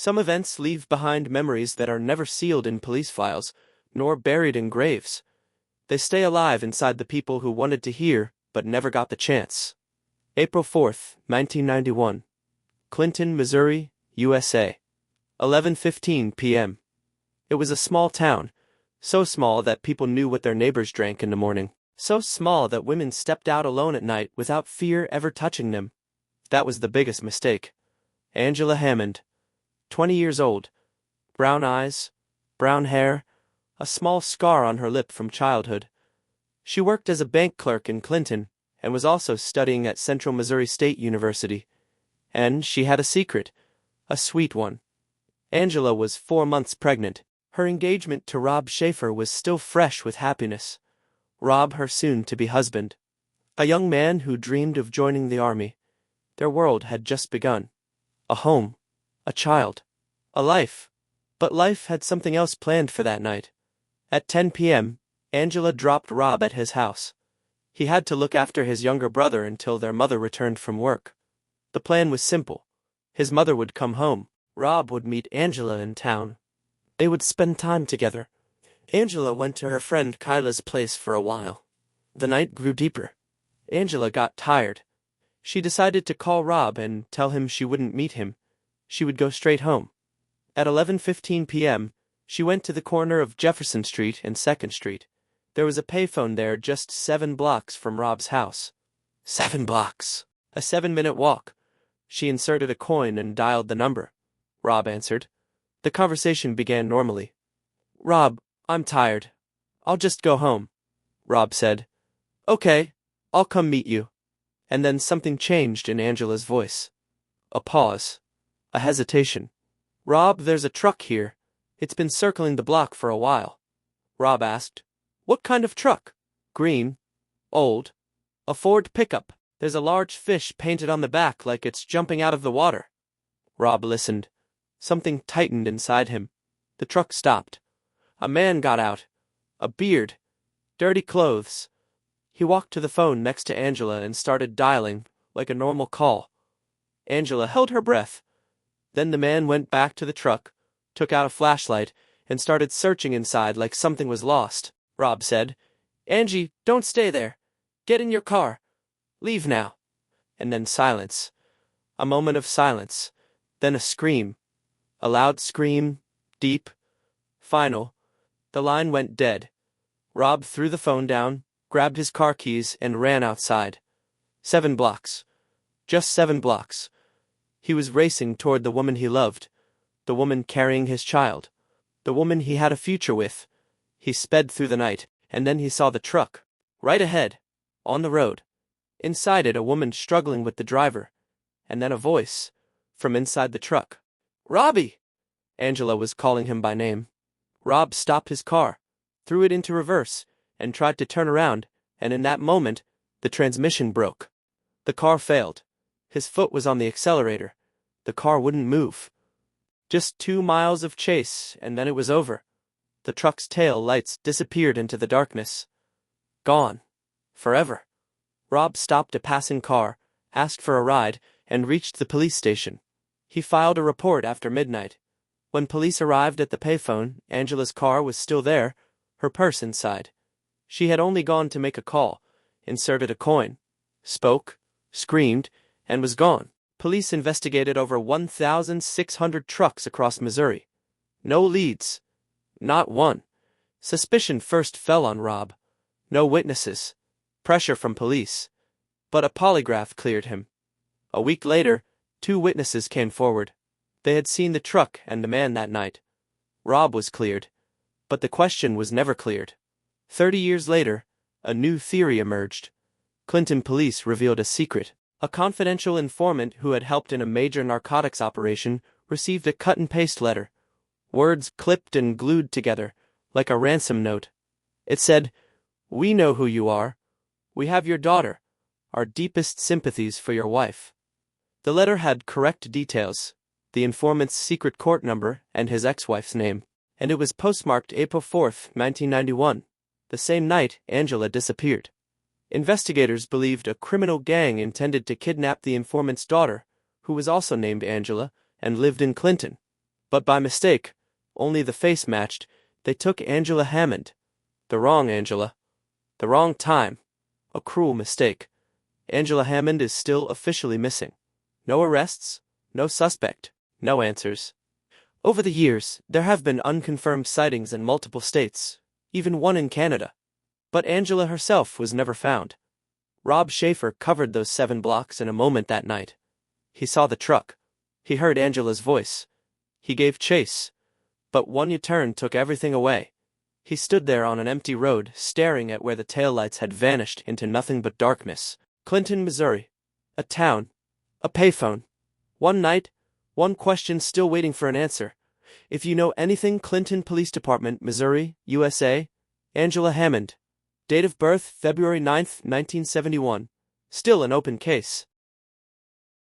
Some events leave behind memories that are never sealed in police files, nor buried in graves. They stay alive inside the people who wanted to hear, but never got the chance. April 4, 1991. Clinton, Missouri, USA. 11:15 p.m. It was a small town, so small that people knew what their neighbors drank in the morning. So small that women stepped out alone at night without fear ever touching them. That was the biggest mistake. Angela Hammond, 20 years old, brown eyes, brown hair, a small scar on her lip from childhood. She worked as a bank clerk in Clinton and was also studying at Central Missouri State University. And she had a secret, a sweet one. Angela was 4 months pregnant. Her engagement to Rob Shafer was still fresh with happiness. Rob, her soon-to-be husband, a young man who dreamed of joining the army. Their world had just begun. A home, a child, a life. But life had something else planned for that night. At 10 p.m., Angela dropped Rob at his house. He had to look after his younger brother until their mother returned from work. The plan was simple. His mother would come home. Rob would meet Angela in town. They would spend time together. Angela went to her friend Kyla's place for a while. The night grew deeper. Angela got tired. She decided to call Rob and tell him she wouldn't meet him. She would go straight home. At 11:15 p.m., she went to the corner of Jefferson Street and 2nd Street. There was a payphone there just 7 blocks from Rob's house. 7 blocks. A 7-minute walk. She inserted a coin and dialed the number. Rob answered. The conversation began normally. "Rob, I'm tired. I'll just go home," Rob said. "Okay, I'll come meet you." And then something changed in Angela's voice. A pause. A hesitation. "Rob, there's a truck here. It's been circling the block for a while." Rob asked, "What kind of truck?" "Green. Old. A Ford pickup. There's a large fish painted on the back like it's jumping out of the water." Rob listened. Something tightened inside him. The truck stopped. A man got out. A beard. Dirty clothes. He walked to the phone next to Angela and started dialing, like a normal call. Angela held her breath. Then the man went back to the truck, took out a flashlight, and started searching inside like something was lost. Rob said, "Angie, don't stay there. Get in your car. Leave now." And then silence. A moment of silence. Then a scream. A loud scream, deep, final. The line went dead. Rob threw the phone down, grabbed his car keys, and ran outside. 7 blocks. Just 7 blocks. He was racing toward the woman he loved, the woman carrying his child, the woman he had a future with. He sped through the night, and then he saw the truck. Right ahead. On the road. Inside it, a woman struggling with the driver. And then a voice. From inside the truck. "Robbie!" Angela was calling him by name. Rob stopped his car, threw it into reverse, and tried to turn around, and in that moment, the transmission broke. The car failed. His foot was on the accelerator. The car wouldn't move. Just 2 miles of chase, and then it was over. The truck's tail lights disappeared into the darkness. Gone. Forever. Rob stopped a passing car, asked for a ride, and reached the police station. He filed a report after midnight. When police arrived at the payphone, Angela's car was still there, her purse inside. She had only gone to make a call, inserted a coin, spoke, screamed, and was gone. Police investigated over 1,600 trucks across Missouri. No leads. Not one. Suspicion first fell on Rob. No witnesses. Pressure from police. But a polygraph cleared him. A week later, 2 witnesses came forward. They had seen the truck and the man that night. Rob was cleared. But the question was never cleared. 30 years later, a new theory emerged. Clinton police revealed a secret. A confidential informant who had helped in a major narcotics operation received a cut-and-paste letter. Words clipped and glued together, like a ransom note. It said, "We know who you are. We have your daughter. Our deepest sympathies for your wife." The letter had correct details, the informant's secret court number and his ex-wife's name, and it was postmarked April 4, 1991. The same night, Angela disappeared. Investigators believed a criminal gang intended to kidnap the informant's daughter, who was also named Angela and lived in Clinton. But by mistake, only the face matched. They took Angela Hammond. The wrong Angela. The wrong time. A cruel mistake. Angela Hammond is still officially missing. No arrests, no suspect, no answers. Over the years, there have been unconfirmed sightings in multiple states, even one in Canada. But Angela herself was never found. Rob Shafer covered those 7 blocks in a moment that night. He saw the truck. He heard Angela's voice. He gave chase. But one U-turn took everything away. He stood there on an empty road, staring at where the taillights had vanished into nothing but darkness. Clinton, Missouri. A town. A payphone. One night, one question still waiting for an answer. If you know anything, Clinton Police Department, Missouri, USA. Angela Hammond. Date of birth, February 9, 1971. Still an open case.